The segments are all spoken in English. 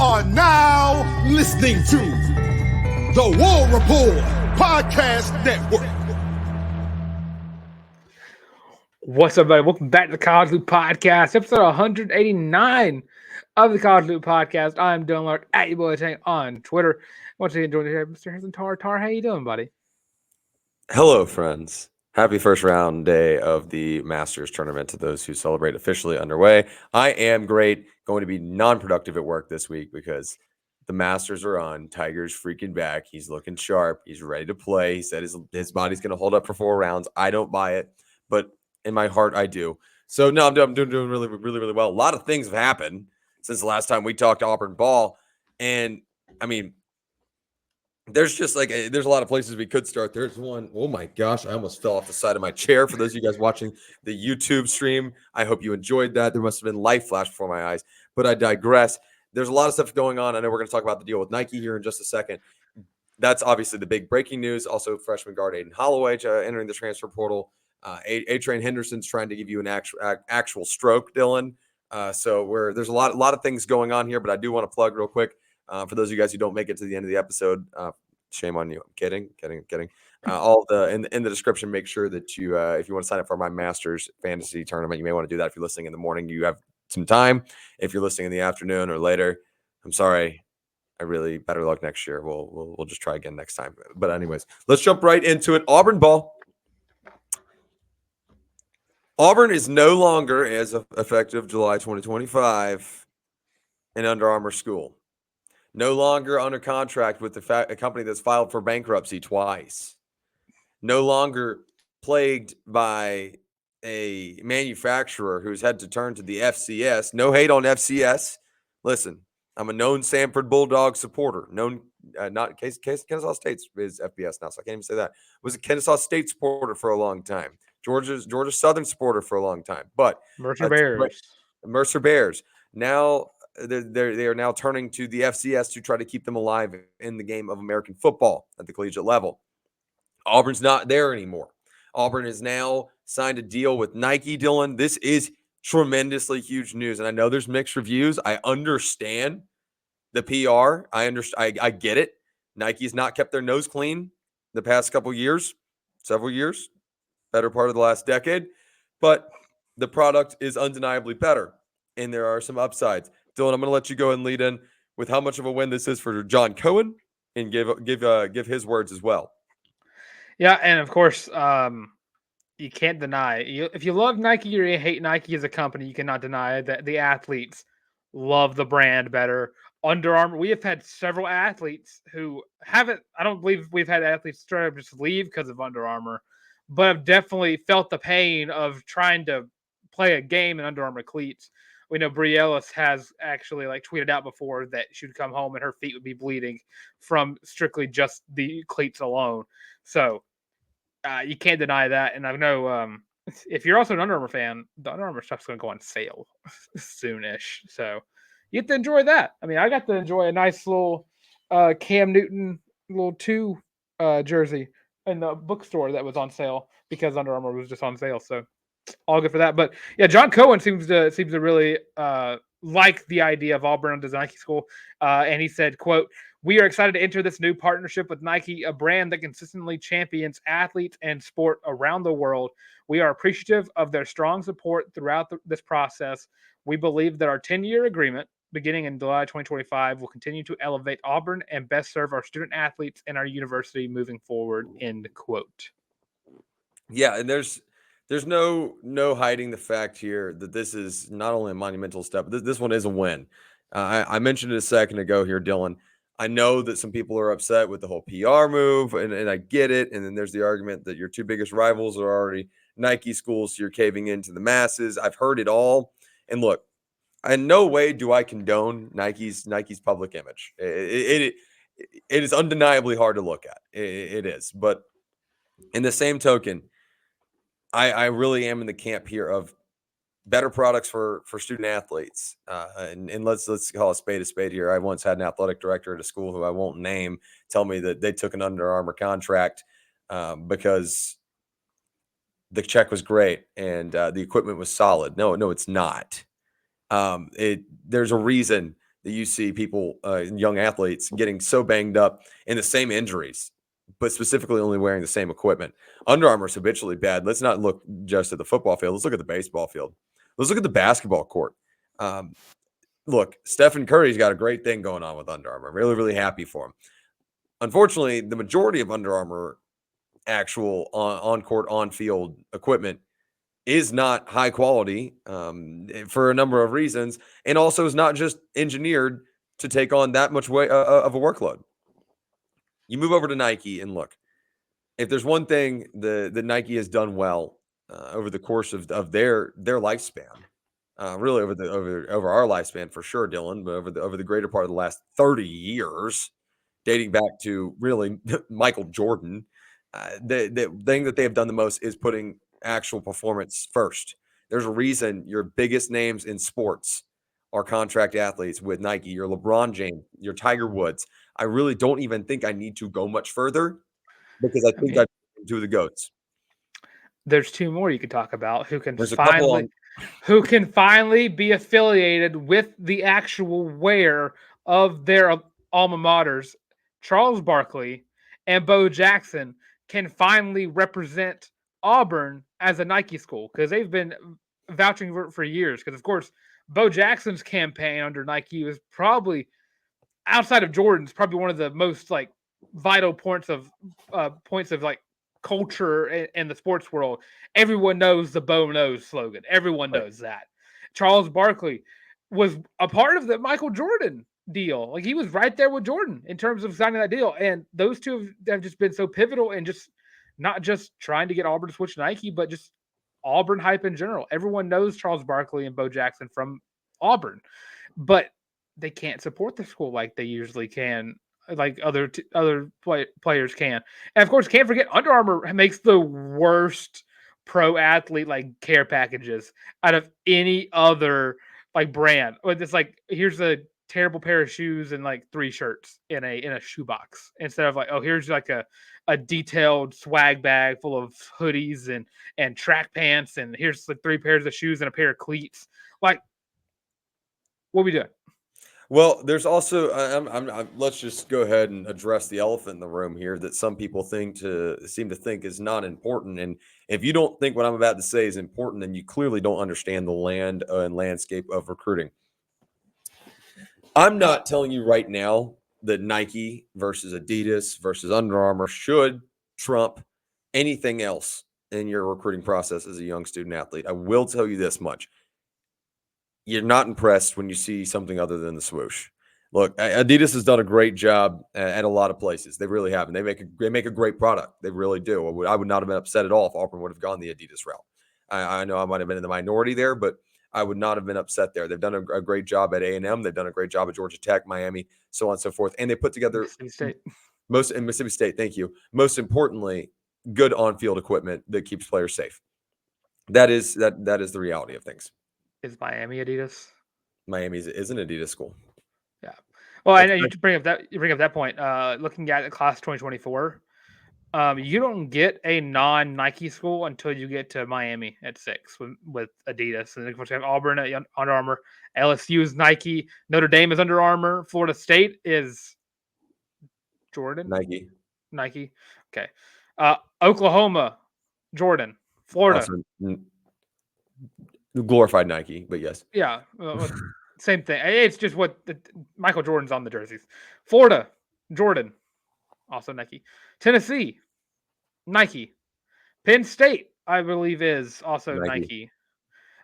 are now listening to the War Report Podcast Network. What's up, everybody? Welcome back to the College Loop Podcast, episode 189 of the College Loop Podcast. I'm Dylan Larck at your boy Tank on Twitter. Once again, joining today, Mr. Harrison Tarr. Tarr, how you doing, buddy? Hello, friends. Happy first round day of the Masters tournament to those who celebrate officially underway. I am great. Going to be non-productive at work this week because the Masters are on. Tiger's freaking back. He's looking sharp. He's ready to play. He said his body's going to hold up for 4 rounds. I don't buy it, but in my heart, I do. So, no, I'm doing really, really, really well. A lot of things have happened since the last time we talked Auburn ball. And, I mean, there's just there's a lot of places we could start. There's one. Oh my gosh, I almost fell off the side of my chair. For those of you guys watching the YouTube stream, I hope you enjoyed that. There must have been light flash before my eyes, but I digress. There's a lot of stuff going on. I know we're going to talk about the deal with Nike here in just a second. That's obviously the big breaking news. Also, freshman guard Aden Holloway entering the transfer portal. A-Train Henderson's trying to give you an actual stroke, Dylan. So there's a lot of things going on here, but I do want to plug real quick. For those of you guys who don't make it to the end of the episode, shame on you. I'm kidding. All in the description, make sure that you, if you want to sign up for my Masters fantasy tournament, you may want to do that. If you're listening in the morning, you have some time. If you're listening in the afternoon or later, I'm sorry. I really better luck next year. We'll just try again next time. But anyways, let's jump right into it. Auburn ball. Auburn is no longer, as of effective July 2025, an Under Armour school. No longer under contract with a company that's filed for bankruptcy twice. No longer plagued by a manufacturer who's had to turn to the FCS. No hate on FCS. Listen, I'm a known Samford Bulldog supporter. Not Kennesaw State is FBS now, so I can't even say that. Was a Kennesaw State supporter for a long time. Georgia Southern supporter for a long time. But Mercer Bears. Now they are now turning to the FCS to try to keep them alive in the game of American football at the collegiate level. Auburn's not there anymore. Auburn has now signed a deal with Nike, Dylan. This is tremendously huge news. And I know there's mixed reviews. I understand the PR. I get it. Nike's not kept their nose clean the past several years, better part of the last decade. But the product is undeniably better. And there are some upsides. Dylan, I'm going to let you go and lead in with how much of a win this is for John Cohen and give his words as well. Yeah, and of course, you can't deny if you love Nike or you hate Nike as a company, you cannot deny that the athletes love the brand better. Under Armour, we have had several athletes who haven't. I don't believe we've had athletes straight up just leave because of Under Armour, but have definitely felt the pain of trying to play a game in Under Armour cleats. We know Brie Ellis has actually tweeted out before that she would come home and her feet would be bleeding from strictly just the cleats alone. So you can't deny that. And I know if you're also an Under Armour fan, the Under Armour stuff's going to go on sale soonish. So you get to enjoy that. I mean, I got to enjoy a nice little Cam Newton little 2 jersey in the bookstore that was on sale because Under Armour was just on sale. So all good for that. But yeah, John Cohen seems to really like the idea of Auburn as a Nike school. And he said, quote, "We are excited to enter this new partnership with Nike, a brand that consistently champions athletes and sport around the world. We are appreciative of their strong support throughout this process. We believe that our 10-year agreement beginning in July 2025 will continue to elevate Auburn and best serve our student athletes and our university moving forward," end quote. Yeah, and there's no hiding the fact here that this is not only a monumental step, but this one is a win. I mentioned it a second ago here, Dylan. I know that some people are upset with the whole PR move, and I get it. And then there's the argument that your 2 biggest rivals are already Nike schools, so you're caving into the masses. I've heard it all. And look, in no way do I condone Nike's public image. It is undeniably hard to look at. It is. But in the same token, I really am in the camp here of better products for student athletes. And let's call a spade here. I once had an athletic director at a school who I won't name tell me that they took an Under Armour contract because the check was great and the equipment was solid. No, it's not. There's a reason that you see people, young athletes, getting so banged up in the same injuries, but specifically only wearing the same equipment. Under Armour is habitually bad. Let's not look just at the football field. Let's look at the baseball field. Let's look at the basketball court. Look, Stephen Curry's got a great thing going on with Under Armour. I'm really, really happy for him. Unfortunately, the majority of Under Armour actual on-court, on-field equipment is not high quality for a number of reasons, and also is not just engineered to take on that much weight of a workload. You move over to Nike and look, if there's one thing that Nike has done well over the course of their lifespan, really over our lifespan for sure, Dylan, but over the greater part of the last 30 years, dating back to really Michael Jordan, the thing that they have done the most is putting actual performance first. There's a reason your biggest names in sports are contract athletes with Nike. Your LeBron James, your Tiger Woods. I really don't even think I need to go much further because I think I'm two of the GOATs. There's two more you could talk about who can There's a couple on who can finally be affiliated with the actual wear of their alma maters. Charles Barkley and Bo Jackson can finally represent Auburn as a Nike school because they've been vouching for years. Because of course, Bo Jackson's campaign under Nike was probably, outside of Jordan's, probably one of the most like vital points of like culture in the sports world. Everyone knows the Bo Knows slogan. Everyone knows that. Charles Barkley was a part of the Michael Jordan deal. Like he was right there with Jordan in terms of signing that deal. And those two have just been so pivotal and just not just trying to get Auburn to switch to Nike, but just Auburn hype in general. Everyone knows Charles Barkley and Bo Jackson from Auburn, but they can't support the school like they usually can, like other players can. And of course, can't forget Under Armour makes the worst pro athlete like care packages out of any other like brand. It's like, here's a terrible pair of shoes and like 3 shirts in a shoebox instead of like, oh, here's like a detailed swag bag full of hoodies and track pants, and here's like 3 pairs of shoes and a pair of cleats. Like, what are we doing? Well, there's also let's just go ahead and address the elephant in the room here that some people seem to think is not important. And if you don't think what I'm about to say is important, then you clearly don't understand the land and landscape of recruiting. I'm not telling you right now that Nike versus Adidas versus Under Armour should trump anything else in your recruiting process as a young student athlete. I will tell you this much. You're not impressed when you see something other than the swoosh. Look, Adidas has done a great job at a lot of places. They really have, and they make a great product. They really do. I would not have been upset at all if Auburn would have gone the Adidas route. I know I might have been in the minority there, but I would not have been upset there. They've done a great job at A&M. They've done a great job at Georgia Tech, Miami, so on and so forth. And they put together Mississippi State. Thank you. Most importantly, good on-field equipment that keeps players safe. That is the reality of things. Is Miami Adidas? Miami is an Adidas school. Yeah. Well, I know you bring up that point. Looking at the class 2024, you don't get a non-Nike school until you get to Miami at 6 with Adidas, and of course you have Auburn at Under Armour. LSU is Nike. Notre Dame is Under Armour. Florida State is Jordan. Nike. Okay. Oklahoma, Jordan. Florida. Also, glorified Nike, but yes. Yeah. Same thing. It's just what Michael Jordan's on the jerseys. Florida, Jordan, also Nike. Tennessee, Nike. Penn State, I believe, is also Nike.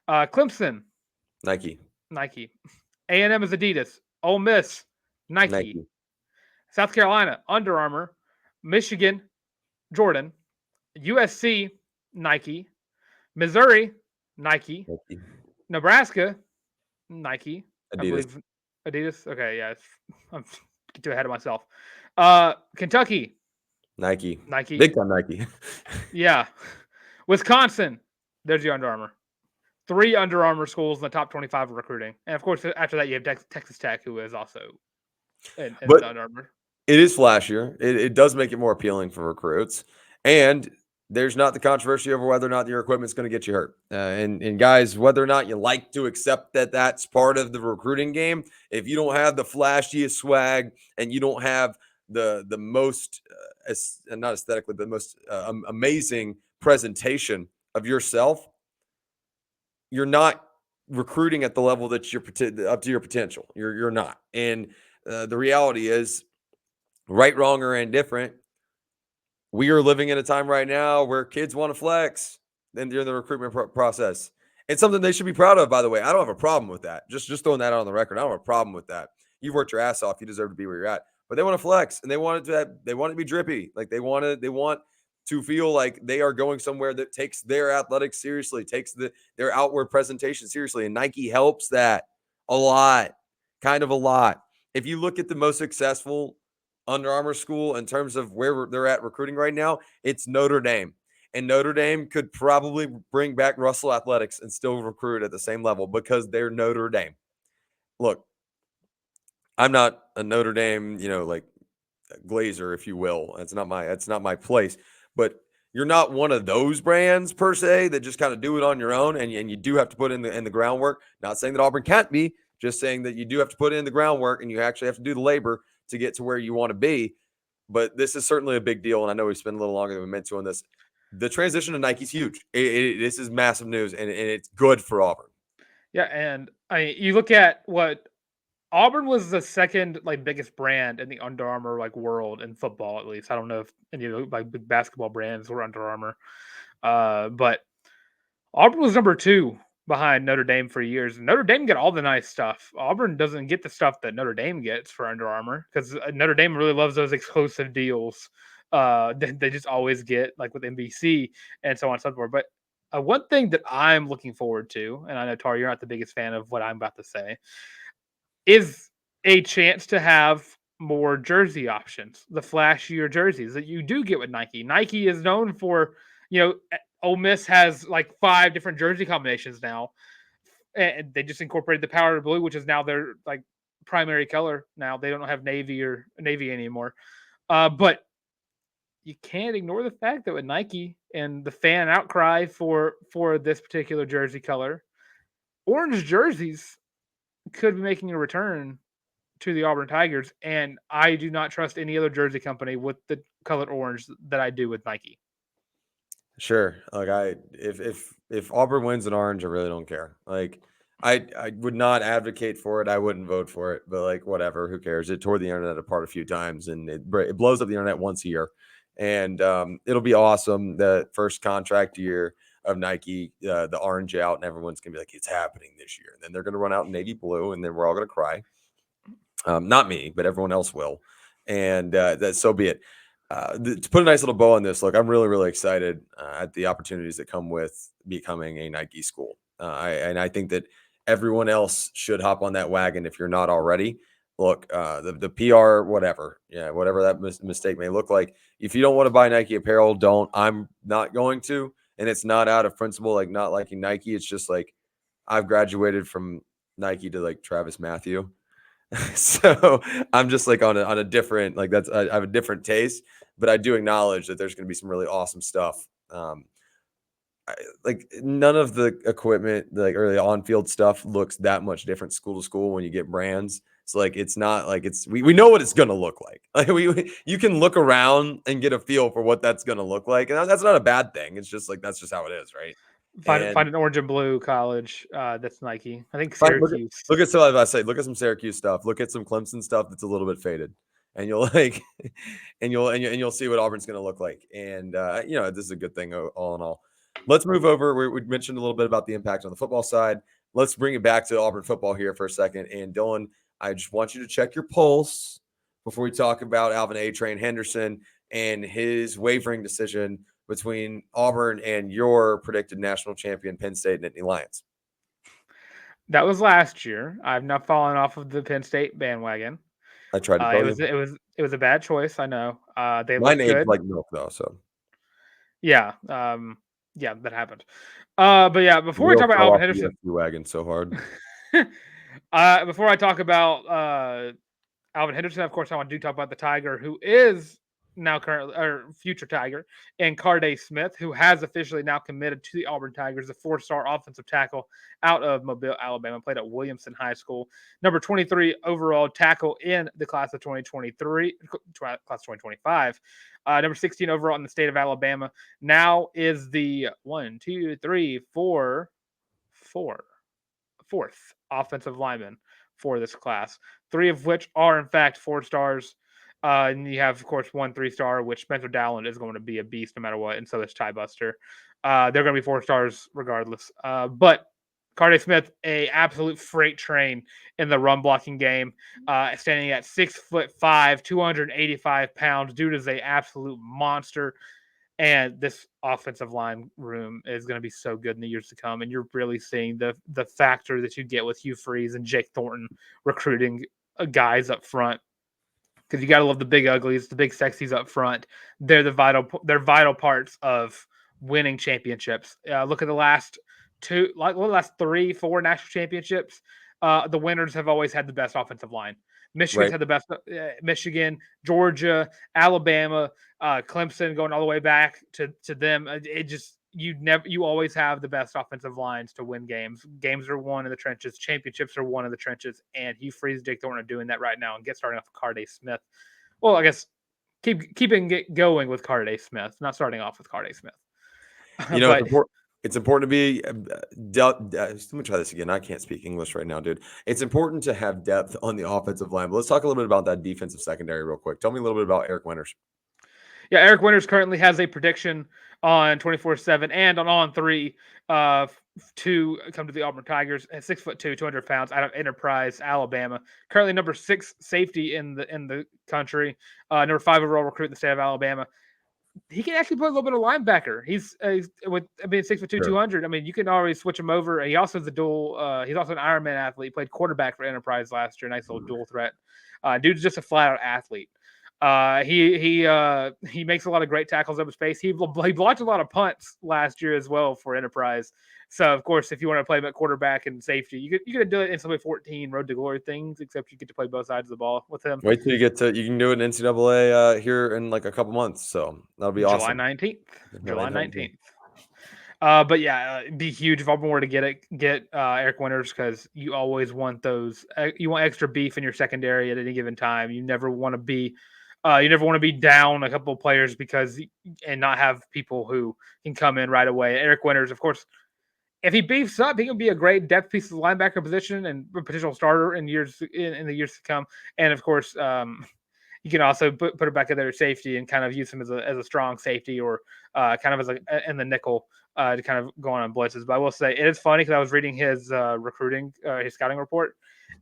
Clemson, Nike. A&M is Adidas. Ole Miss, Nike. South Carolina, Under Armour. Michigan, Jordan. USC, Nike. Missouri, Nike. Nebraska, Nike. Adidas. I believe Adidas. Okay, yeah, I'm getting too ahead of myself. Kentucky, Nike. Big time Nike. Yeah. Wisconsin, there's your Under Armour. 3 Under Armour schools in the top 25 of recruiting, and of course after that you have Texas Tech, who is also in Under Armour. It is flashier. It does make it more appealing for recruits, and there's not the controversy over whether or not your equipment's going to get you hurt. And guys, whether or not you like to accept that that's part of the recruiting game, if you don't have the flashiest swag and you don't have the most, not aesthetically, but most amazing presentation of yourself, you're not recruiting at the level that you're up to your potential. You're not. And the reality is, right, wrong, or indifferent, we are living in a time right now where kids want to flex during the recruitment process. It's something they should be proud of, by the way. I don't have a problem with that. Just throwing that out on the record. I don't have a problem with that. You've worked your ass off. You deserve to be where you're at. But they want to flex, and they want it to be drippy. Like they want to feel like they are going somewhere that takes their athletics seriously, takes their outward presentation seriously. And Nike helps that a lot, kind of a lot. If you look at the most successful Under Armour school in terms of where they're at recruiting right now, it's Notre Dame. And Notre Dame could probably bring back Russell Athletics and still recruit at the same level because they're Notre Dame. Look, I'm not a Notre Dame, like glazer, if you will. That's not my place. But you're not one of those brands per se that just kind of do it on your own, and you do have to put in the groundwork. Not saying that Auburn can't be, just saying that you do have to put in the groundwork and you actually have to do the labor to get to where you want to be. But this is certainly a big deal, and I know we spent a little longer than we meant to on this. The transition to Nike's huge. This is massive news, and it's good for Auburn. Yeah, and you look at what Auburn was the second biggest brand in the Under Armour world in football, at least. I don't know if any of the big basketball brands were Under Armour, but Auburn was number 2 behind Notre Dame for years. Notre Dame get all the nice stuff. Auburn doesn't get the stuff that Notre Dame gets for Under Armour because Notre Dame really loves those exclusive deals. They just always get with NBC and so on and so forth. But one thing that I'm looking forward to, and I know Tar, you're not the biggest fan of what I'm about to say, is a chance to have more jersey options, the flashier jerseys that you do get with Nike. Nike is known for, Ole Miss has 5 different jersey combinations now, and they just incorporated the powder blue, which is now their primary color. Now they don't have navy anymore, but you can't ignore the fact that with Nike and the fan outcry for this particular jersey color, orange jerseys could be making a return to the Auburn Tigers, and I do not trust any other jersey company with the colored orange that I do with Nike. Sure. If Auburn wins in orange, I really don't care. I would not advocate for it. I wouldn't vote for it, but whatever, who cares? It tore the internet apart a few times, and it blows up the internet once a year. And it'll be awesome. The first contract year of Nike, the orange out, and everyone's gonna be like, it's happening this year. And then they're gonna run out in navy blue, and then we're all gonna cry. Not me, but everyone else will. And that so be it. To put a nice little bow on this, look, I'm really, really excited at the opportunities that come with becoming a Nike school. I think that everyone else should hop on that wagon if you're not already. Look, the PR, whatever that mistake may look like. If you don't want to buy Nike apparel, don't. I'm not going to, and it's not out of principle, not liking Nike. It's just I've graduated from Nike to Travis Matthew. So I'm just on a different, I have a different taste, but I do acknowledge that there's going to be some really awesome stuff. None of the equipment, or the on-field stuff looks that much different school to school when you get brands. So it's not we know what it's going to look like. You can look around and get a feel for what that's going to look like. And that's not a bad thing. It's just that's just how it is. Right. Find an orange and blue college that's Nike. I think Syracuse. Look at some Syracuse stuff. Look at some Clemson stuff that's a little bit faded, and you'll and you'll see what Auburn's going to look like. And this is a good thing all in all. Let's move over. We mentioned a little bit about the impact on the football side. Let's bring it back to Auburn football here for a second. And Dylan, I just want you to check your pulse before we talk about Alvin A-Train Henderson and his wavering decision between Auburn and your predicted national champion Penn State Nittany Lions. That was last year. I've not fallen off of the Penn State bandwagon. I tried to tell you. It was a bad choice. I know. Mine aged like milk though, so yeah, that happened. But yeah, before we talk about Alvin Henderson, wagon so hard. Before I talk about Alvin Henderson, of course, I want to talk about the Tiger, who is now currently or future Tiger, and Carday Smith, who has officially now committed to the Auburn Tigers, a 4-star offensive tackle out of Mobile, Alabama, played at Williamson High School. Number 23 overall tackle in the class of 2023, class of 2025. Number 16 overall in the state of Alabama. Now is the fourth offensive lineman for this class, 3 of which are in fact 4 stars. And you have, of course, 1 3-star, which Spencer Dowland is going to be a beast no matter what, and so is Ty Buster. They're going to be 4 stars regardless. But Carday Smith, a absolute freight train in the run blocking game, standing at 6'5", 285 pounds. Dude is a absolute monster. And this offensive line room is going to be so good in the years to come. And you're really seeing the factor that you get with Hugh Freeze and Jake Thornton recruiting guys up front. Because you got to love the big uglies, the big sexies up front. They're vital parts of winning championships. Look at the last 3-4 national championships. The winners have always had the best offensive line. Michigan's had the best. Michigan, Georgia, Alabama, Clemson, going all the way back to them. It just you always have the best offensive lines to win games. Games are won in the trenches. Championships are won in the trenches. And Hugh Freeze, Jake Thornton are doing that right now. And get starting off with Carday Smith. Well, I guess keeping it going with Carday Smith, not starting off with Carday Smith. You know, it's important to be. Let me try this again. I can't speak English right now, dude. It's important to have depth on the offensive line. But let's talk a little bit about that defensive secondary real quick. Tell me a little bit about Eric Winters. Yeah, Eric Winters currently has a prediction on 24/7 and on 3 to come to the Auburn Tigers at 6'2", 200 pounds out of Enterprise, Alabama. Currently number 6 safety in the country. Number 5 overall recruit in the state of Alabama. He can actually play a little bit of linebacker. He's 6'2", 200. I mean, you can always switch him over. He also is he's also an Ironman athlete. He played quarterback for Enterprise last year. Nice little dual threat. Dude's just a flat out athlete. He makes a lot of great tackles up in space. He blocked a lot of punts last year as well for Enterprise. So of course, if you want to play him at quarterback and safety, you could do it in NCAA 14 Road to Glory things, except you get to play both sides of the ball with him. Wait till you can do it in NCAA here in like a couple months. So that'll be awesome. July 19th. But yeah, it'd be huge if Auburn were to get Eric Winters, because you always want those. You want extra beef in your secondary at any given time. You never want to be down a couple of players and not have people who can come in right away. Eric Winters, of course, if he beefs up, he can be a great depth piece of the linebacker position and a potential starter in the years to come. And of course, you can also put it back in there at safety and kind of use him as a strong safety, or kind of as in the nickel to kind of go on blitzes. But I will say it is funny because I was reading his his scouting report,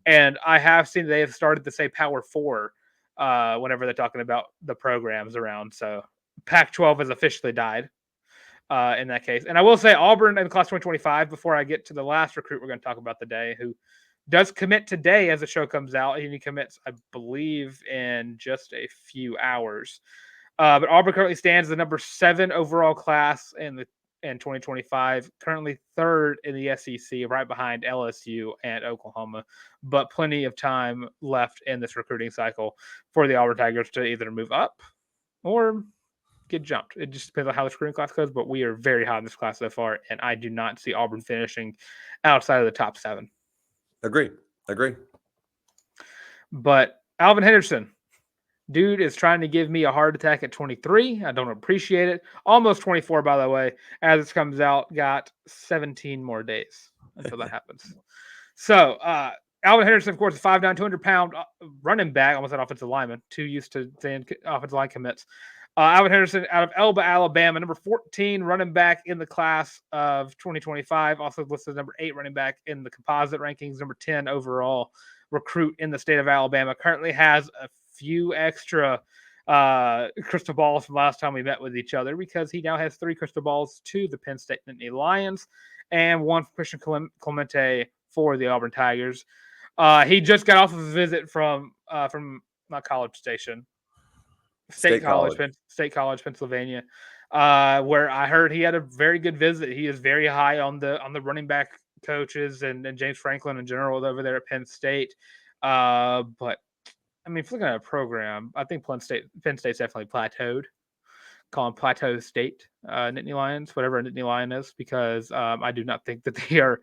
and I have seen they have started to say Power 4 whenever they're talking about the programs around. So Pac-12 has officially died in that case. And I will say Auburn in class 2025, before I get to the last recruit we're going to talk about today, who does commit today as the show comes out. He commits, I believe, in just a few hours. But Auburn currently stands the number 7 overall class in 2025, currently 3rd in the SEC, right behind LSU and Oklahoma. But plenty of time left in this recruiting cycle for the Auburn Tigers to either move up or get jumped. It just depends on how the recruiting class goes, but we are very high in this class so far, and I do not see Auburn finishing outside of the top 7. Agree. But Alvin Henderson, dude is trying to give me a heart attack at 23. I don't appreciate it. Almost 24, by the way. As this comes out, got 17 more days until that happens. So, Alvin Henderson, of course, is 5'9", 200-pound running back, almost an offensive lineman, too used to saying offensive line commits. Alvin Henderson out of Elba, Alabama, number 14 running back in the class of 2025. Also listed number 8 running back in the composite rankings, number 10 overall recruit in the state of Alabama. Currently has a few extra crystal balls from last time we met with each other, because he now has 3 crystal balls to the Penn State Nittany Lions and 1 for Christian Clemente for the Auburn Tigers. He just got off of a visit from not College Station. State College, Pennsylvania, where I heard he had a very good visit. He is very high on the running back coaches and James Franklin in general over there at Penn State. But I mean, if looking at a program, I think Penn State's definitely plateaued. Call them Plateau State, Nittany Lions, whatever a Nittany Lion is, because I do not think that they are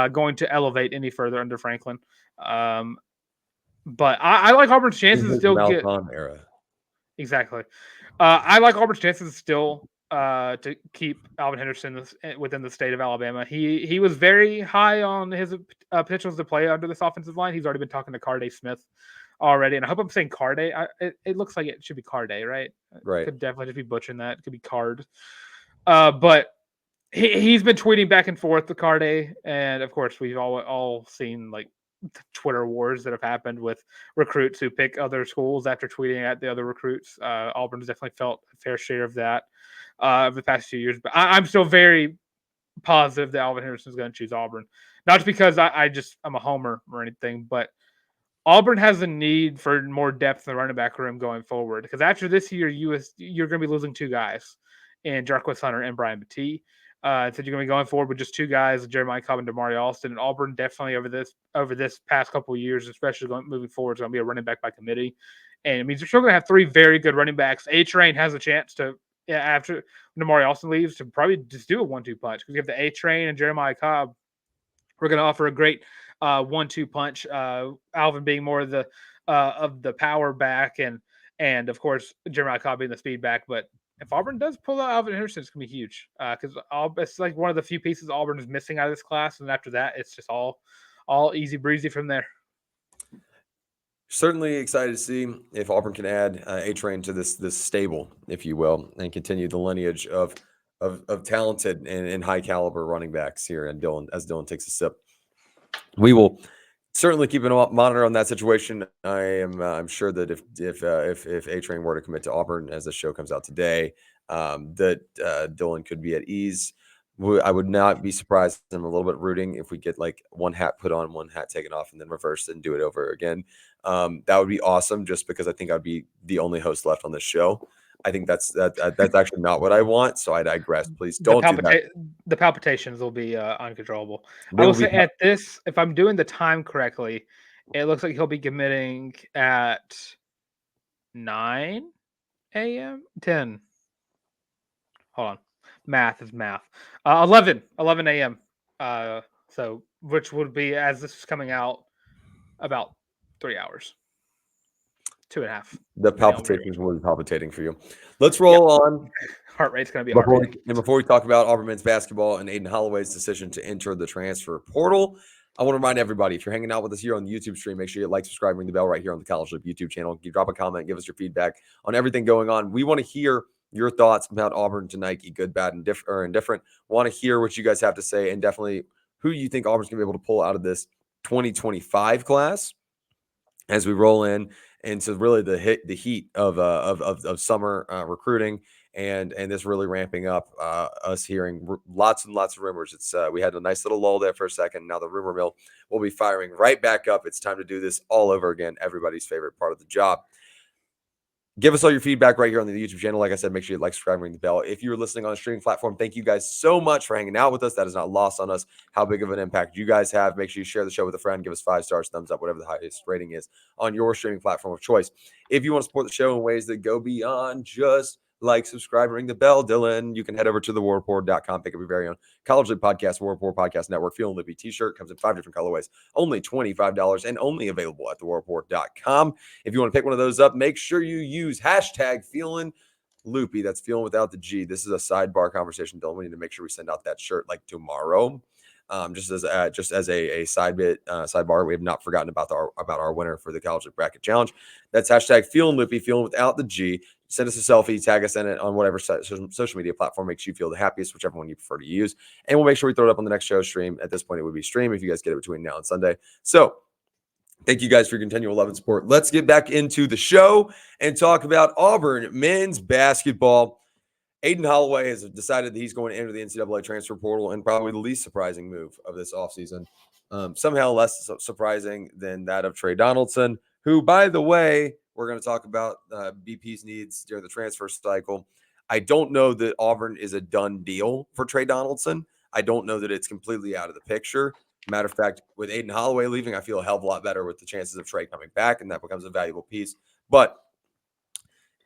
going to elevate any further under Franklin. But I like Auburn's chances to still get era. Exactly. I like Auburn's chances still to keep Alvin Henderson within the state of Alabama. He was very high on his potentials to play under this offensive line. He's already been talking to Carday Smith already, and I hope I'm saying Carday. It looks like it should be Carday, right? Right. Could definitely just be butchering that. It could be Card. But he's been tweeting back and forth to Carday, and of course we've all seen like Twitter wars that have happened with recruits who pick other schools after tweeting at the other recruits. Auburn's definitely felt a fair share of that over the past few years, but I'm still very positive that Alvin Henderson is going to choose Auburn. Not just because I'm a homer or anything, but Auburn has a need for more depth in the running back room going forward. Because after this year, you're going to be losing two guys in Jarquez Hunter and Brian Battie. So you're going to be going forward with just two guys, Jeremiah Cobb and Damari Alston. And Auburn definitely over this past couple of years, especially moving forward, is going to be a running back by committee. And it means you're still going to have three very good running backs. A-Train has a chance to, after Damari Alston leaves, to probably just do a 1-2 punch. Because you have the A-Train and Jeremiah Cobb. We're going to offer a great 1-2 punch. Alvin being more of the power back, and of course Jeremiah Cobb being the speed back. But if Auburn does pull out Alvin Henderson, it's gonna be huge because it's like one of the few pieces Auburn is missing out of this class, and after that, it's just all easy breezy from there. Certainly excited to see if Auburn can add A-Train to this stable, if you will, and continue the lineage of talented and high caliber running backs here. And Dylan takes a sip. We will certainly keep a monitor on that situation. I'm sure that if A-Train were to commit to Auburn as the show comes out today, that Dylan could be at ease. I would not be surprised. I'm a little bit rooting if we get like one hat put on, one hat taken off, and then reverse and do it over again. That would be awesome, just because I think I'd be the only host left on this show. I think that's actually not what I want. So I digress. Please don't do that. The palpitations will be uncontrollable. I will say at this, if I'm doing the time correctly, it looks like he'll be committing at 9 a.m. 10. Hold on. Math is math. 11 a.m. So which would be, as this is coming out, about 3 hours. 2.5. The palpitations will be palpitating for you. Let's roll on. Heart rate's going to be before we talk about Auburn men's basketball and Aden Holloway's decision to enter the transfer portal, I want to remind everybody, if you're hanging out with us here on the YouTube stream, make sure you like, subscribe, ring the bell right here on the College Loop YouTube channel. You drop a comment, give us your feedback on everything going on. We want to hear your thoughts about Auburn to Nike, good, bad, and indifferent. Want to hear what you guys have to say, and definitely who you think Auburn's going to be able to pull out of this 2025 class as we roll into really the heat of summer recruiting and this really ramping up. Us hearing lots and lots of rumors. It's we had a nice little lull there for a second. Now the rumor mill will be firing right back up. It's time to do this all over again. Everybody's favorite part of the job. Give us all your feedback right here on the YouTube channel. Like I said, make sure you like, subscribe, ring the bell. If you're listening on a streaming platform, thank you guys so much for hanging out with us. That is not lost on us how big of an impact you guys have. Make sure you share the show with a friend. Give us 5 stars, thumbs up, whatever the highest rating is on your streaming platform of choice. If you want to support the show in ways that go beyond just like, subscribe, and ring the bell, Dylan, you can head over to thewarreport.com, pick up your very own College League Podcast, War Report Podcast Network, Feeling Loopy t-shirt. Comes in 5 different colorways, only $25 and only available at thewarreport.com. If you want to pick one of those up, make sure you use hashtag Feeling Loopy. That's feeling without the G. This is a sidebar conversation, Dylan. We need to make sure we send out that shirt like tomorrow. Just as a sidebar, we have not forgotten about our winner for the College League Bracket Challenge. That's hashtag Feeling Loopy, feeling without the G. Send us a selfie, tag us in it on whatever social media platform makes you feel the happiest, whichever one you prefer to use. And we'll make sure we throw it up on the next show stream. At this point, it would be stream if you guys get it between now and Sunday. So thank you guys for your continual love and support. Let's get back into the show and talk about Auburn men's basketball. Aden Holloway has decided that he's going to enter the NCAA transfer portal, and probably the least surprising move of this offseason. Somehow less surprising than that of Trey Donaldson, who, by the way, we're going to talk about BP's needs during the transfer cycle. I don't know that Auburn is a done deal for Trey Donaldson. I don't know that it's completely out of the picture. Matter of fact, with Aden Holloway leaving, I feel a hell of a lot better with the chances of Trey coming back, and that becomes a valuable piece. But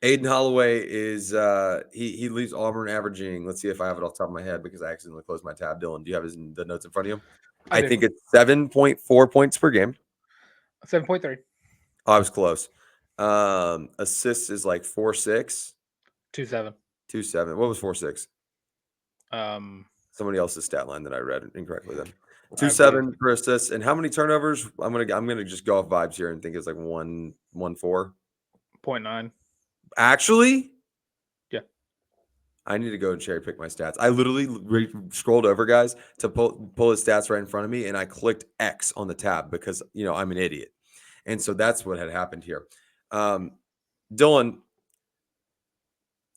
Aden Holloway is he leaves Auburn averaging. Let's see if I have it off the top of my head because I accidentally closed my tab. Dylan, do you have the notes in front of you? I think it's 7.4 points per game. 7.3. Oh, I was close. Assists is like 4.6. 2.7. 2.7. What was 4.6? Somebody else's stat line that I read incorrectly then. 2.7 for assists. And how many turnovers? I'm gonna just go off vibes here and think it's like 1.4. 0.9. Actually, yeah. I need to go and cherry pick my stats. I literally scrolled over, guys, to pull his stats right in front of me, and I clicked X on the tab because I'm an idiot, and so that's what had happened here. Dylan,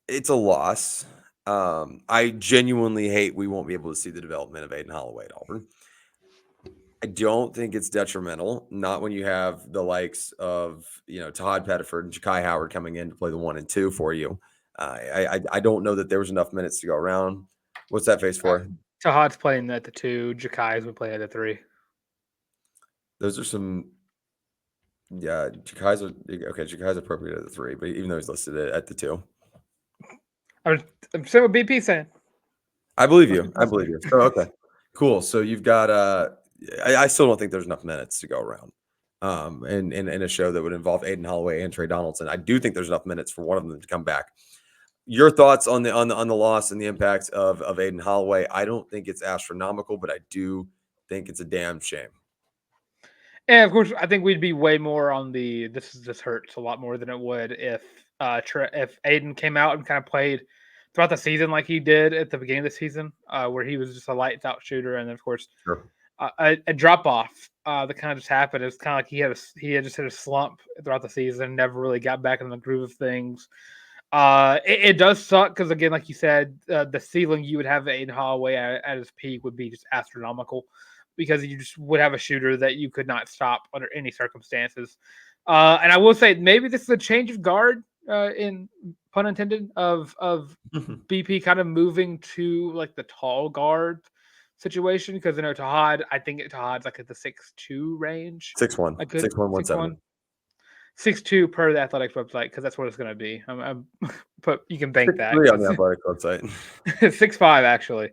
it's a loss. I genuinely hate we won't be able to see the development of Aden Holloway at Auburn. I don't think it's detrimental, not when you have the likes of, Todd Pettiford and Ja'Kai Howard coming in to play the 1 and 2 for you. I don't know that there was enough minutes to go around. What's that face for? Tahad's playing at the 2. Ja'Kai's would play at the 3. Those are some. Yeah, Ja'Kai's appropriate at the 3, but even though he's listed at the 2. I'm saying what BP saying. I believe you. So, okay, cool. So you've got I still don't think there's enough minutes to go around. In a show that would involve Aden Holloway and Trey Donaldson. I do think there's enough minutes for one of them to come back. Your thoughts on the loss and the impact of Aden Holloway? I don't think it's astronomical, but I do think it's a damn shame. And of course, I think we'd be way more on the this hurts a lot more than it would if Aden came out and kind of played throughout the season like he did at the beginning of the season, where he was just a lights out shooter, and then of course a drop off that kind of just happened. It was kind of like he had just hit a slump throughout the season, never really got back in the groove of things. It does suck because, again, like you said, the ceiling you would have Aden Holloway at his peak would be just astronomical because you just would have a shooter that you could not stop under any circumstances. And I will say maybe this is a change of guard, in pun intended, of BP kind of moving to like the tall guard situation because I think Tahad's like at the 6'2" range. 6'1", 6'1", 170. 6'2" per the Athletics website because that's what it's going to be. But you can bank 6'3" that on the Athletics website. 6'5" actually,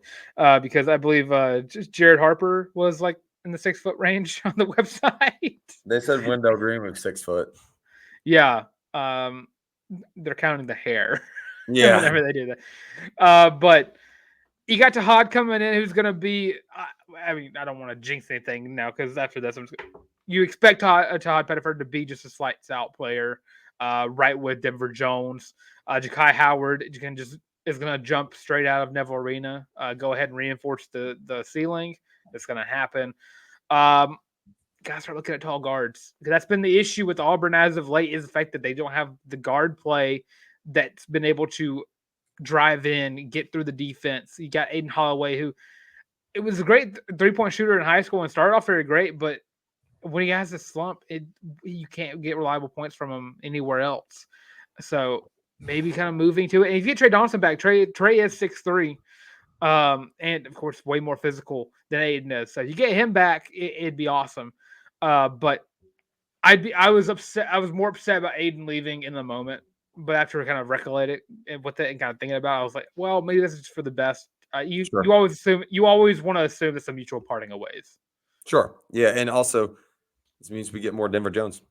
because I believe just Jared Harper was like in the 6 foot range on the website. They said Wendell Green was 6 foot. Yeah, they're counting the hair. Yeah, whenever they do that. But you got Tahad coming in, who's going to be. I mean, I don't want to jinx anything now because after this, you expect Todd Pettiford to be just a slights out player, right with Denver Jones. Ja'Kai Howard is going to jump straight out of Neville Arena. Go ahead and reinforce the ceiling. It's going to happen. Guys start looking at tall guards because that's been the issue with Auburn as of late, is the fact that they don't have the guard play that's been able to drive in, get through the defense. You got Aden Holloway, who it was a great 3-point shooter in high school and started off very great, but when he has a slump, you can't get reliable points from him anywhere else. So maybe kind of moving to it. And if you get Trey Donaldson back, Trey is 6'3", and of course way more physical than Aden is. So you get him back, it'd be awesome. But I was upset. I was more upset about Aden leaving in the moment, but after kind of recollecting with it and kind of thinking about it, I was like, well, maybe this is just for the best. You always want to assume it's a mutual parting of ways. Sure. Yeah, and also this means we get more Denver Jones,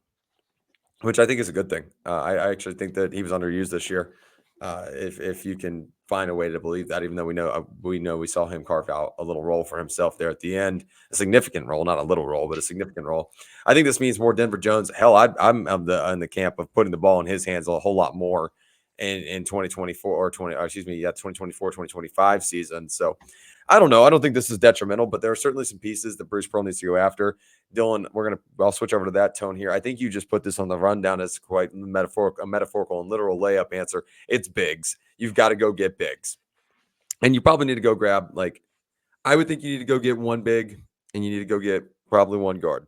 which I think is a good thing. I actually think that he was underused this year. If you can find a way to believe that, even though we know we saw him carve out a little role for himself there at the end, a significant role, not a little role, but a significant role. I think this means more Denver Jones. Hell, I'm in the camp of putting the ball in his hands a whole lot more in 2024 2024, 2025 season. So I don't know. I don't think this is detrimental, but there are certainly some pieces that Bruce Pearl needs to go after. Dylan, I'll switch over to that tone here. I think you just put this on the rundown as quite a metaphorical and literal layup answer. It's bigs. You've got to go get bigs. And you probably need to go grab, I would think you need to go get one big and you need to go get probably one guard.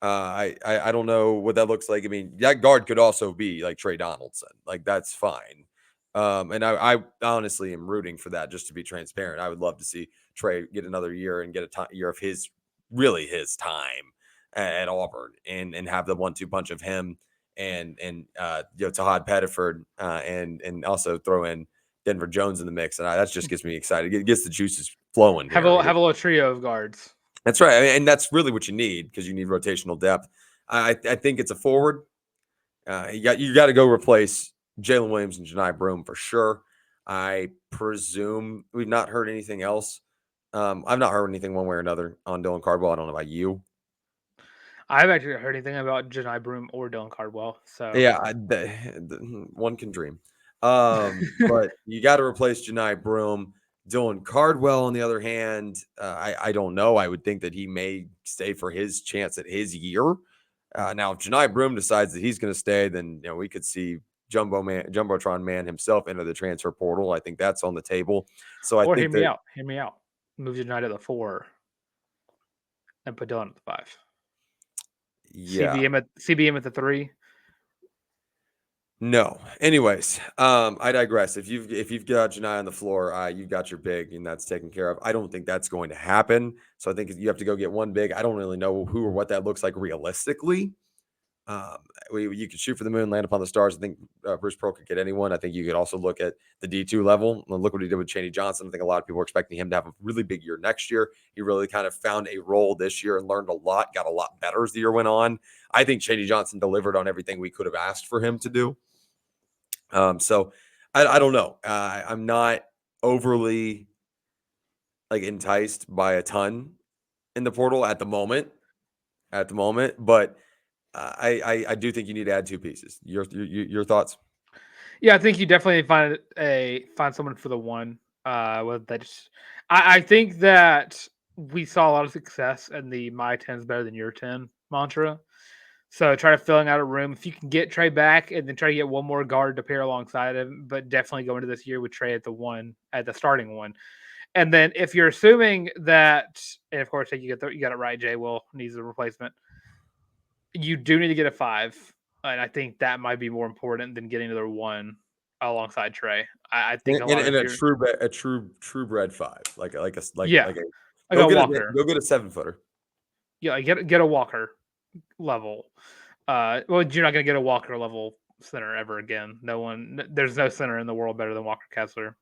I don't know what that looks like. I mean, that guard could also be like Trey Donaldson. That's fine. And I honestly am rooting for that, just to be transparent. I would love to see Trey get another year and get a year of his really his time at Auburn, and have the 1-2 punch of him and Tahad Pettiford, and also throw in Denver Jones in the mix, and that just gets me excited. It gets the juices flowing. Have a little trio of guards. That's right, and that's really what you need, because you need rotational depth. I think it's a forward. You got to go replace Jalen Williams and Janai Broome for sure. I presume we've not heard anything else. I've not heard anything one way or another on Dylan Cardwell. I don't know about you. I haven't actually heard anything about Janai Broome or Dylan Cardwell. So Yeah, one can dream. But you got to replace Janai Broome. Dylan Cardwell, on the other hand, I don't know. I would think that he may stay for his chance at his year. Now, if Janai Broome decides that he's going to stay, then we could see Jumbotron Man himself enter the transfer portal. I think that's on the table. So I think hear me out. Move Janai to the 4 and put Dylan at the 5. Yeah. CBM at the 3. No. Anyways, I digress. If you've got Janai on the floor, you've got your big, and that's taken care of. I don't think that's going to happen. So I think you have to go get one big. I don't really know who or what that looks like realistically. You could shoot for the moon, land upon the stars. I think Bruce Pearl could get anyone. I think you could also look at the D2 level. Look what he did with Chaney Johnson. I think a lot of people are expecting him to have a really big year next year. He really kind of found a role this year and learned a lot, got a lot better as the year went on. I think Chaney Johnson delivered on everything we could have asked for him to do. So I don't know. I'm not overly enticed by a ton in the portal at the moment, but I do think you need to add 2 pieces. Your thoughts? Yeah, I think you definitely find someone for the 1. I think that we saw a lot of success in the my 10 is better than your 10 mantra. So try to filling out a room. If you can get Trey back, and then try to get one more guard to pair alongside him, but definitely go into this year with Trey at the starting 1. And then if you're assuming that, and of course you got it right, Jay Will needs a replacement. You do need to get a 5, and I think that might be more important than getting another 1 alongside Trey. I think a true bred 5, like a Walker. Go get a 7-footer. Yeah, get a Walker level. Well, you're not going to get a Walker level center ever again. There's no center in the world better than Walker Kessler.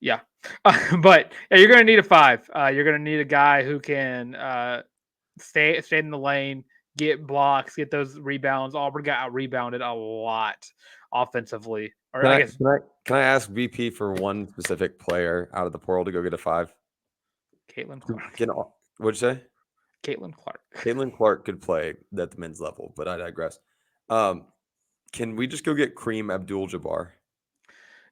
Yeah, but you're going to need a 5. You're going to need a guy who can stay in the lane, get blocks, get those rebounds. Auburn got out rebounded a lot offensively. Or Can I ask VP for one specific player out of the portal to go get a 5? Caitlin Clark. What'd you say? Caitlin Clark. Caitlin Clark could play at the men's level, but I digress. Can we just go get Kareem Abdul-Jabbar?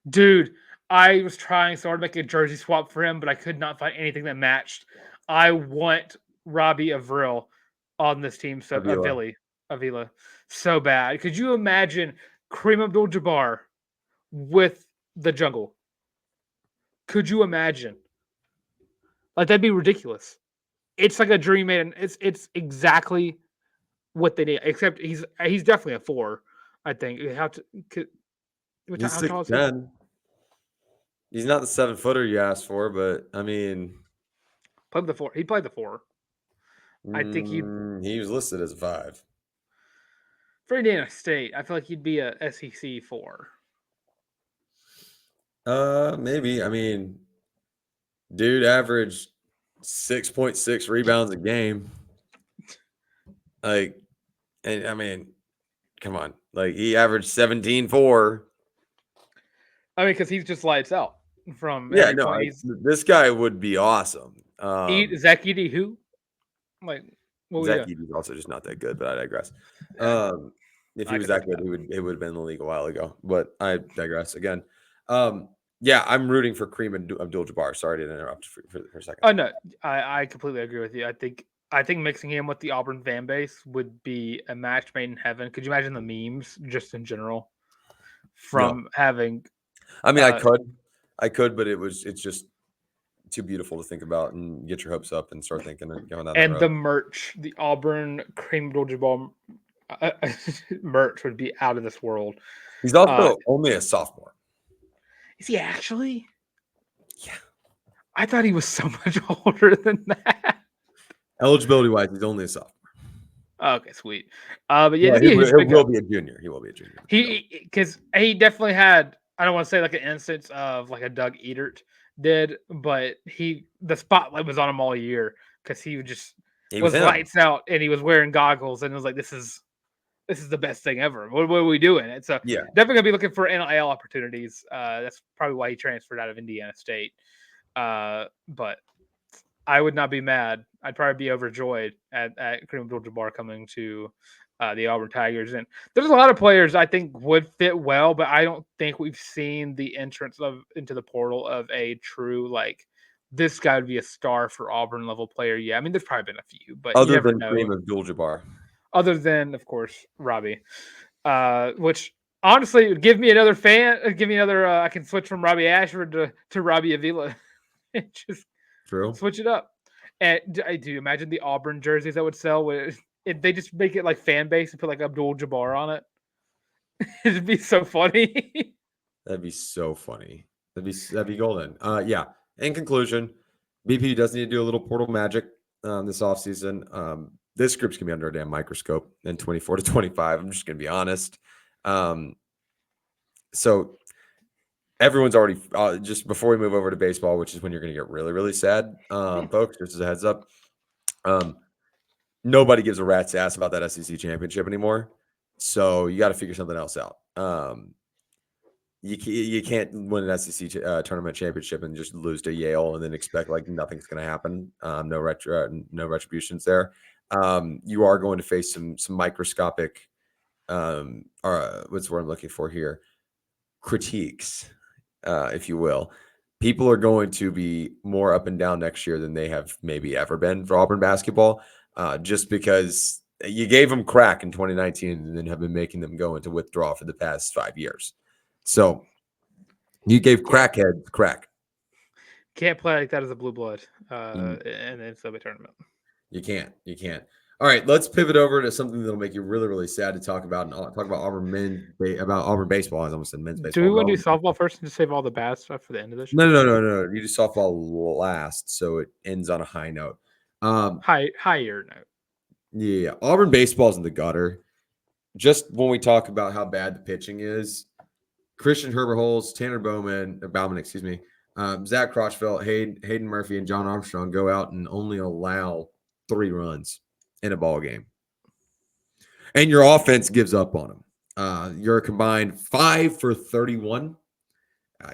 Dude, I was trying so hard to make a jersey swap for him, but I could not find anything that matched. I want Robbie Avril on this team, so Avila, so bad. Could you imagine Kareem Abdul-Jabbar with the jungle? Could you imagine? That'd be ridiculous. It's like a dream made, and it's exactly what they need. Except he's definitely a 4. I think He's 6'10". He's not the 7-footer you asked for, but I mean, played the 4. He played the 4. I think he was listed as a 5 for Indiana State. I feel like he'd be a SEC 4. Maybe. I mean, dude averaged 6.6 rebounds a game. And I mean, come on. He averaged 17-4. I mean, because he's just lights out from. Yeah, no, this guy would be awesome. Zach Edey, who? Zach Edey's also just not that good, but I digress. If he was that good, it would have been in the league a while ago. But I digress again. Yeah, I'm rooting for Kareem Abdul-Jabbar. Sorry to interrupt for a second. Oh no, I completely agree with you. I think mixing him with the Auburn fan base would be a match made in heaven. Could you imagine the memes just in general from having? I mean, I could, but it's just too beautiful to think about and get your hopes up and start thinking and going down that road. The merch, the Auburn Kareem Abdul-Jabbar merch would be out of this world. He's also only a sophomore. Is he actually? Yeah. I thought he was so much older than that. Eligibility-wise, he's only a sophomore. Okay, sweet. But yeah, Well, he he will be a junior. He will be a junior. because he definitely had. I don't want to say like an instance of like a Doug Edert did, but the spotlight was on him all year because he was him. lights out and he was wearing goggles and it was like this is the best thing ever. What are we doing? It's definitely gonna be looking for NIL opportunities. That's probably why he transferred out of Indiana State. But I would not be mad. I'd probably be overjoyed at Kareem Abdul-Jabbar coming to the Auburn Tigers. And there's a lot of players I think would fit well, but I don't think we've seen the entrance into the portal of a true like this guy would be a star for Auburn level player. Yeah, I mean there's probably been a few, but you never know. Kareem Abdul-Jabbar. Other than of course Robbie, which honestly would give me another fan. Give me another. I can switch from Robbie Ashford to Robbie Avila. Just True. switch it up. And do you imagine the Auburn jerseys that would sell? If they just make it like fan base and put like Abdul-Jabbar on it. It'd be so funny. That'd be so funny. That'd be golden. Yeah. In conclusion, BP does need to do a little portal magic this offseason. This group's gonna be under a damn microscope in 24 to 25. I'm just gonna be honest. So everyone's already just before we move over to baseball, which is when you're gonna get really, really sad, folks. Just as a heads up. Nobody gives a rat's ass about that SEC championship anymore. So you got to figure something else out. You can't win an SEC tournament championship and just lose to Yale and then expect like nothing's going to happen. No retributions there. You are going to face some microscopic, what's the word I'm looking for here? Critiques, if you will. People are going to be more up and down next year than they have maybe ever been for Auburn basketball. Just because you gave them crack in 2019 and then have been making them go into withdrawal for the past 5 years. So you gave crackheads crack. Can't play like that as a blue blood in the NCAA tournament. You can't. All right, let's pivot over to something that'll make you really, really sad to talk about and talk about Auburn baseball. I almost said men's baseball. Do we want to do softball first and just save all the bad stuff for the end of this show? No. You do softball last, so it ends on a high note. Higher note. Yeah, Auburn baseball's in the gutter. Just when we talk about how bad the pitching is, Christian Herberholz, Tanner Bauman, Zach Crotchfeld, Hayden Murphy, and John Armstrong go out and only allow 3 runs in a ball game. And your offense gives up on them. You're a combined 5 for 31.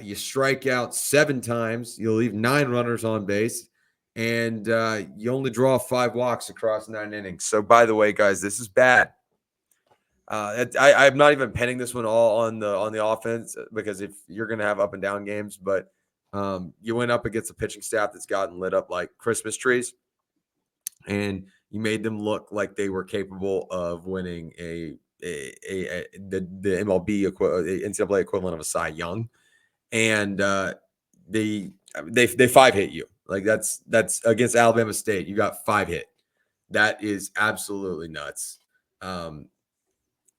You strike out 7 times. You leave 9 runners on base. And you only draw 5 walks across 9 innings. So, by the way, guys, this is bad. I'm not even penning this one all on the offense because if you're going to have up and down games, but you went up against a pitching staff that's gotten lit up like Christmas trees, and you made them look like they were capable of winning the MLB NCAA equivalent of a Cy Young, and they 5-hit you. Like that's against Alabama State. You got 5 hit. That is absolutely nuts. I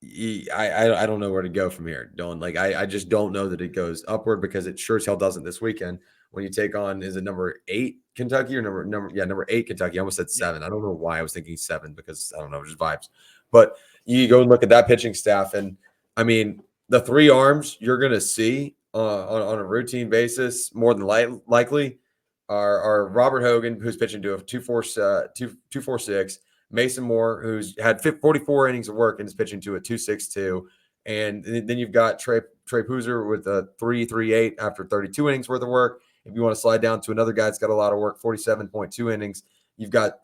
don't know where to go from here, Dylan. Like I just don't know that it goes upward because it sure as hell doesn't this weekend when you take on, is it number 8 Kentucky or number 8 Kentucky? I almost said 7. I don't know why I was thinking 7 because I don't know, just vibes. But you go and look at that pitching staff, and I mean the 3 arms you're gonna see on a routine basis more than likely are Robert Hogan, who's pitching to a 2.46, Mason Moore, who's had 44 innings of work and is pitching to a 2.62, and then you've got Trey Poozer with a 3.38 after 32 innings worth of work. If you want to slide down to another guy that's got a lot of work, 47.2 innings, you've got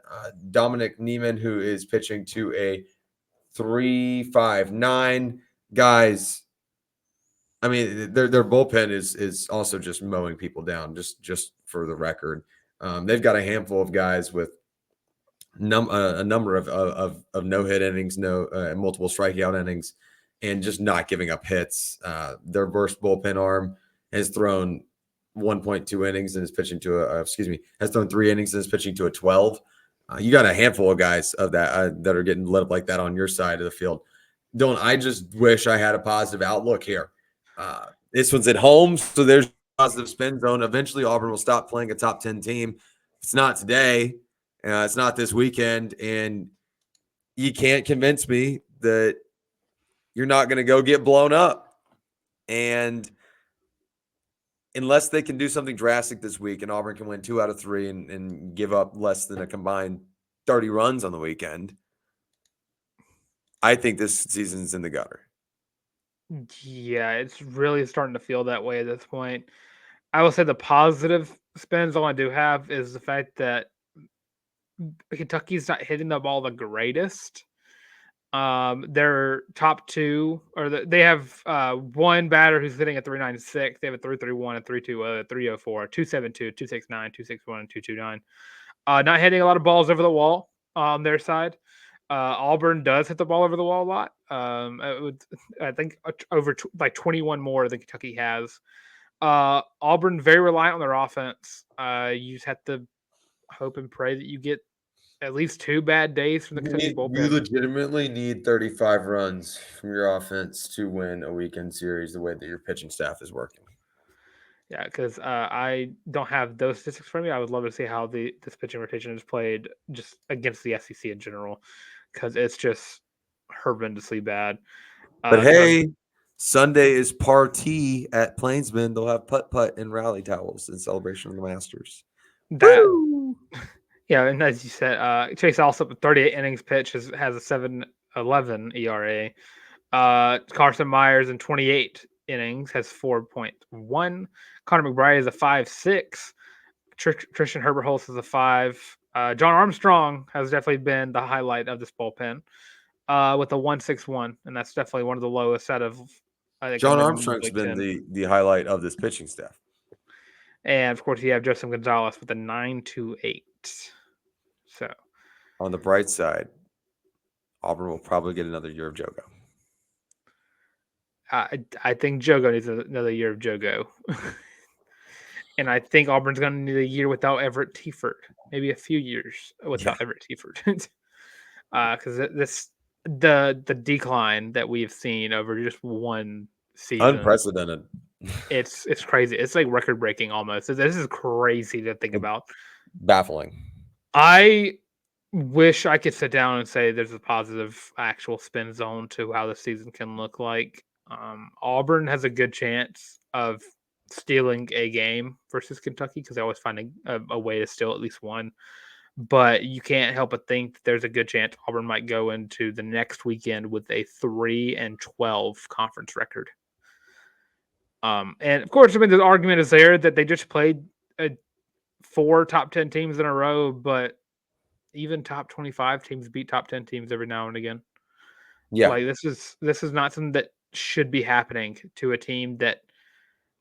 Dominic Neiman, who is pitching to a 3.59. Guys, I mean, their bullpen is also just mowing people down. Just for the record, they've got a handful of guys with a number of no-hit innings, multiple strikeout innings, and just not giving up hits. Their worst bullpen arm has thrown 1.2 innings and is pitching to has thrown 3 innings and is pitching to a 12. You got a handful of guys of that that are getting lit up like that on your side of the field. Dylan, I just wish I had a positive outlook here. This one's at home, so there's a positive spin zone. Eventually, Auburn will stop playing a top 10 team. It's not today. It's not this weekend, and you can't convince me that you're not going to go get blown up. And unless they can do something drastic this week and Auburn can win 2 out of 3 and give up less than a combined 30 runs on the weekend, I think this season's in the gutter. Yeah, it's really starting to feel that way at this point. I will say the positive spins all I do have is the fact that Kentucky's not hitting the ball the greatest. Their top two, they have one batter who's hitting a 396. They have a 331, a 320, a 304, 272, 269, 261, and 229. Not hitting a lot of balls over the wall on their side. Auburn does hit the ball over the wall a lot. I think over 21 more than Kentucky has. Auburn very reliant on their offense. You just have to hope and pray that you get at least 2 bad days from the Kentucky bullpen. You legitimately need 35 runs from your offense to win a weekend series the way that your pitching staff is working. Yeah, because I don't have those statistics for me. I would love to see how this pitching rotation is played just against the SEC in general, because it's just horrendously bad. But hey, Sunday is party at Plainsman. They'll have putt-putt and rally towels in celebration of the Masters. Yeah, and as you said, Chase Alsop with 38 innings pitched has a 7.11 ERA. Carson Myers in 28 innings has 4.1. Connor McBride is a 5.6. Tristan Herbert Holtz is a 5. John Armstrong has definitely been the highlight of this bullpen with a 1.61, and that's definitely one of the lowest out of, I think, John Armstrong's been the highlight of this pitching staff. And of course, you have Joseph Gonzalez with a 9.28. So, on the bright side, Auburn will probably get another year of Jogo. I think Jogo needs another year of Jogo. And I think Auburn's going to need a year without Everett Teaford. Maybe a few years without Everett Teaford. Because the decline that we've seen over just one season. Unprecedented. It's crazy. It's like record breaking almost. This is crazy to think about. Baffling. I wish I could sit down and say there's a positive actual spin zone to how the season can look like. Auburn has a good chance of stealing a game versus Kentucky because they always find a way to steal at least one. But you can't help but think that there's a good chance Auburn might go into the next weekend with a 3-12 conference record. And of course, I mean, the argument is there that they just played 4 top 10 teams in a row, but even top 25 teams beat top 10 teams every now and again. Yeah, like this is not something that should be happening to a team that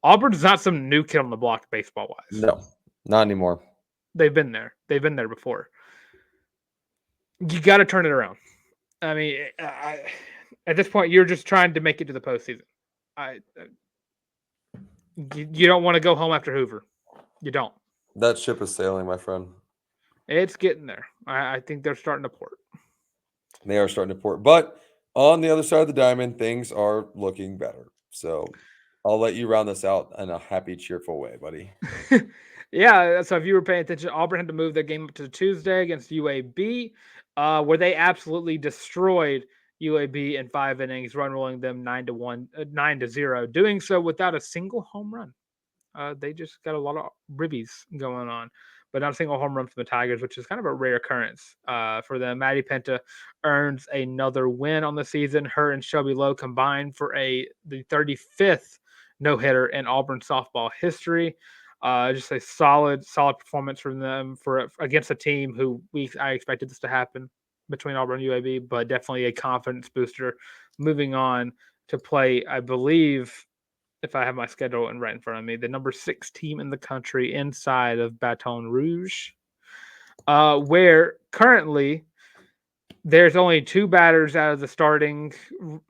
Auburn's not some new kid on the block baseball wise. No, not anymore. They've been there. They've been there before. You got to turn it around. I mean, at this point, you're just trying to make it to the postseason. You don't want to go home after Hoover. You don't. That ship is sailing, my friend. It's getting there. I think they're starting to port. They are starting to port. But on the other side of the diamond, things are looking better. So I'll let you round this out in a happy, cheerful way, buddy. Yeah, so if you were paying attention, Auburn had to move their game up to Tuesday against UAB, where they absolutely destroyed UAB in 5 innings, run rolling them 9-0, doing so without a single home run. They just got a lot of ribbies going on, but not a single home run from the Tigers, which is kind of a rare occurrence for them. Maddie Penta earns another win on the season. Her and Shelby Lowe combined for the 35th no-hitter in Auburn softball history. Just a solid performance from them against a team who I expected this to happen between Auburn and UAB, but definitely a confidence booster. Moving on to play, I believe, if I have my schedule right in front of me, the number 6 team in the country inside of Baton Rouge, where currently there's only 2 batters out of the starting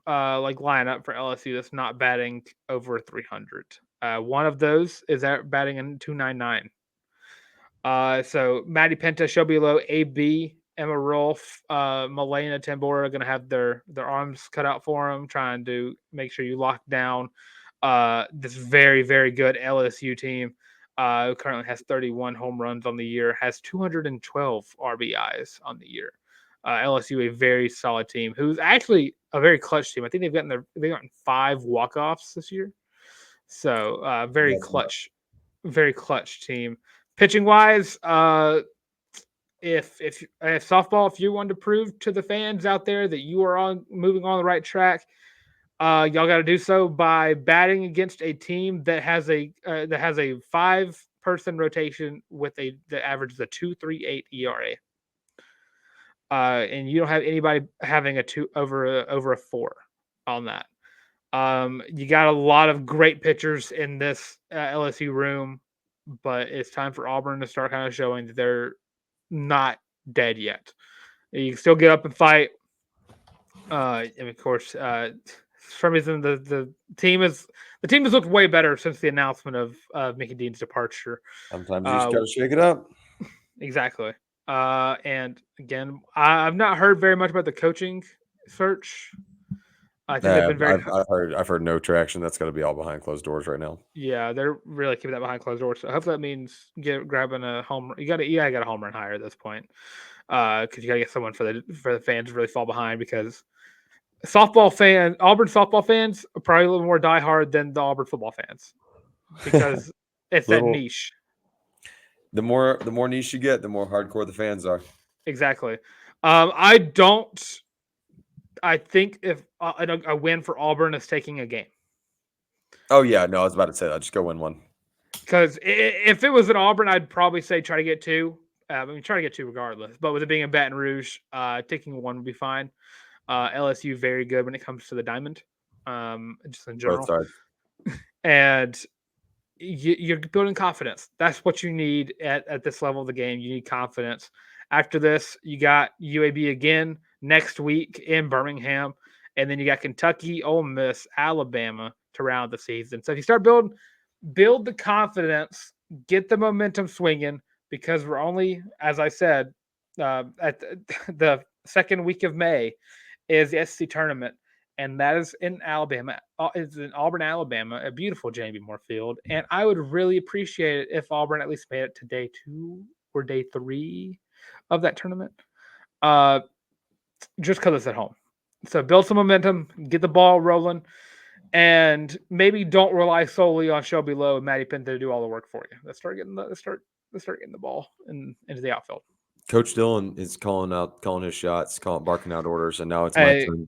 lineup for LSU that's not batting over 300. One of those is batting in 299. So Maddie Penta, Shelby Lowe, AB, Emma Rolfe, Malena Tambora are going to have their arms cut out for them, trying to make sure you lock down this very, very good LSU team. Currently has 31 home runs on the year, has 212 RBIs on the year. LSU, a very solid team, who's actually a very clutch team. I think they've gotten 5 walk-offs this year. So very clutch team. Pitching wise, if softball, if you want to prove to the fans out there that you are moving on the right track, y'all got to do so by batting against a team that has a 5-person rotation that averages a 2.38 ERA. And you don't have anybody having over a 4 on that. You got a lot of great pitchers in this LSU room, but it's time for Auburn to start kind of showing that they're not dead yet. You can still get up and fight. And of course, for some reason the team has looked way better since the announcement of Mickey Dean's departure. Sometimes you just gotta shake it up. Exactly. And again, I've not heard very much about the coaching search. I think they've been very. I've heard no traction. That's got to be all behind closed doors right now. Yeah, they're really keeping that behind closed doors. So hopefully that means grabbing a home. You got to get a home run higher at this point, because you got to get someone for the fans to really fall behind. Because Auburn softball fans are probably a little more diehard than the Auburn football fans, because it's that niche. The more niche you get, the more hardcore the fans are. Exactly. I think if a win for Auburn is taking a game. Oh yeah, no, I was about to say that. Just go win one. Because if it was at Auburn, I'd probably say try to get 2. Try to get 2 regardless. But with it being in Baton Rouge, taking 1 would be fine. LSU very good when it comes to the diamond, just in general. And you're building confidence. That's what you need at this level of the game. You need confidence. After this, you got UAB again next week in Birmingham, and then you got Kentucky, Ole Miss, Alabama to round the season. So if you start build the confidence, get the momentum swinging, because we're only, as I said, at the second week of May is the SEC tournament, and that is in Alabama. It's in Auburn, Alabama, a beautiful Jamie Moore Field, and I would really appreciate it if Auburn at least made it to day 2 or day 3 of that tournament, just because it's at home. So build some momentum, get the ball rolling, and maybe don't rely solely on Shelby Lowe and Matty Pinto to do all the work for you. Let's start getting the ball into the outfield. Coach Dillon is calling his shots, barking out orders, and now it's my turn.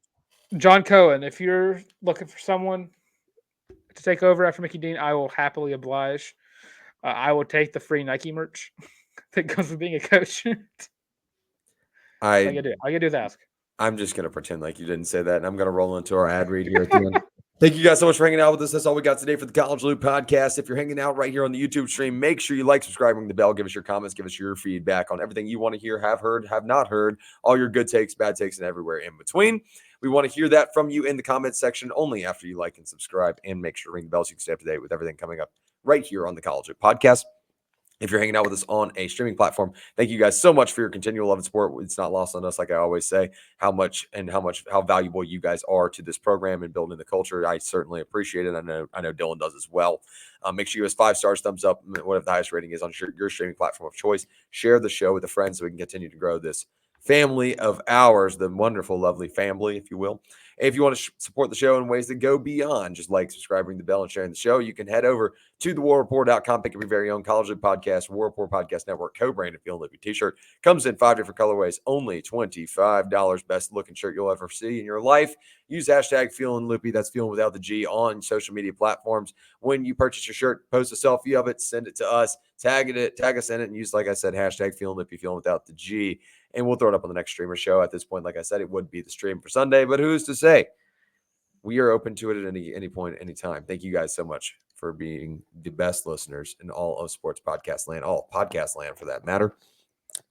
John Cohen, if you're looking for someone to take over after Mickey Dean, I will happily oblige. I will take the free Nike merch that goes with being a coach. All you gotta do is ask. I'm just gonna pretend like you didn't say that, and I'm gonna roll into our ad read here at the end. Thank you guys so much for hanging out with us. That's all we got today for the College Loop podcast. If you're hanging out right here on the YouTube stream, make sure you like, subscribe, ring the bell, give us your comments, give us your feedback on everything you want to hear, have heard, have not heard, all your good takes, bad takes, and everywhere in between. We want to hear that from you in the comments section only after you like and subscribe, and make sure to ring the bell so you can stay up to date with everything coming up right here on the College Loop podcast. If you're hanging out with us on a streaming platform, thank you guys so much for your continual love and support. It's not lost on us, like I always say, how valuable you guys are to this program and building the culture. I certainly appreciate it. I know Dylan does as well. Make sure you give us 5 stars, thumbs up, whatever the highest rating is on your streaming platform of choice. Share the show with a friend so we can continue to grow this family of ours, the wonderful, lovely family, if you will. If you want to support the show in ways that go beyond just like, subscribing the bell, and sharing the show, you can head over to thewarreport.com, pick up your very own College League podcast, War Report Podcast Network, co-branded Feeling Loopy t-shirt. Comes in 5 different colorways, only $25. Best looking shirt you'll ever see in your life. Use hashtag Feeling Loopy, that's feeling without the G, on social media platforms. When you purchase your shirt, post a selfie of it, send it to us, tag us in it, and use, like I said, hashtag Feeling Loopy, feeling without the G. And we'll throw it up on the next streamer show. At this point, like I said, it would be the stream for Sunday, but who's to say? We are open to it at any point, any time. Thank you guys so much for being the best listeners in all of sports podcast land, all podcast land for that matter.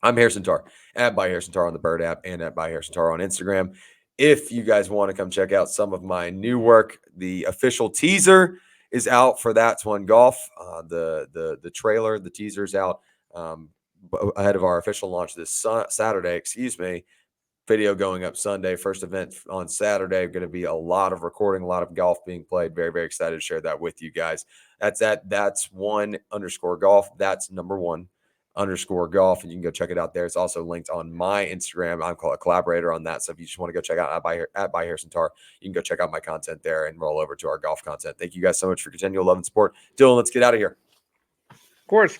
I'm Harrison Tarr, at by Harrison Tarr on the Bird app, and at by Harrison Tarr on Instagram. If you guys want to come check out some of my new work, the official teaser is out for That's One Golf. The trailer, the teaser is out ahead of our official launch this Saturday. video going up Sunday, first event on Saturday. Going to be a lot of recording, a lot of golf being played. Very, very excited to share that with you guys. That's @1_golf. That's #1_golf. And you can go check it out there. It's also linked on my Instagram. I'm called a collaborator on that. So if you just want to go check out at by Harrison Tarr, you can go check out my content there and roll over to our golf content. Thank you guys so much for continual love and support. Dylan, let's get out of here. Of course.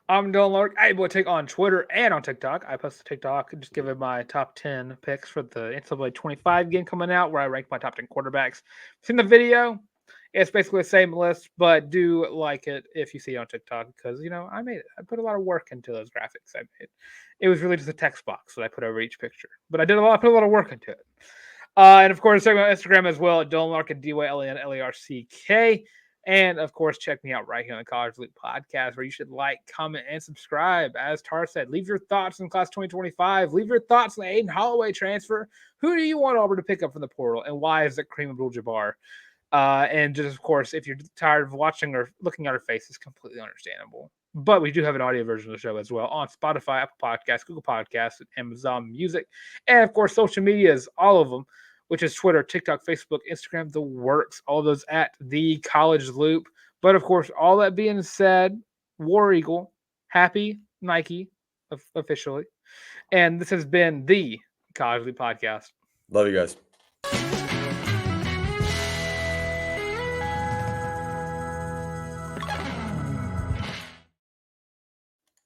I'm Dylan Larck. I will take on Twitter and on TikTok. I post a TikTok and just give it my top 10 picks for the NCAA 25 game coming out, where I rank my top 10 quarterbacks. Seen the video? It's basically the same list, but do like it if you see it on TikTok, because I made it. I put a lot of work into those graphics I made. It was really just a text box that I put over each picture, but I put a lot of work into it. And of course, check me on Instagram as well at Dylan Larck at DYLANLARCK. And of course, check me out right here on the College Loop podcast, where you should like, comment, and subscribe. As Tar said, leave your thoughts on class 2025. Leave your thoughts on the Aden Holloway transfer. Who do you want Auburn to pick up from the portal, and why is it Kareem Abdul-Jabbar? And just, of course, if you're tired of watching or looking at our faces, completely understandable. But we do have an audio version of the show as well on Spotify, Apple Podcasts, Google Podcasts, and Amazon Music. And, of course, social medias, all of them, which is Twitter, TikTok, Facebook, Instagram, the works, all those at the College Loop. But of course, all that being said, War Eagle, happy Nike officially. And this has been the College Loop podcast. Love you guys.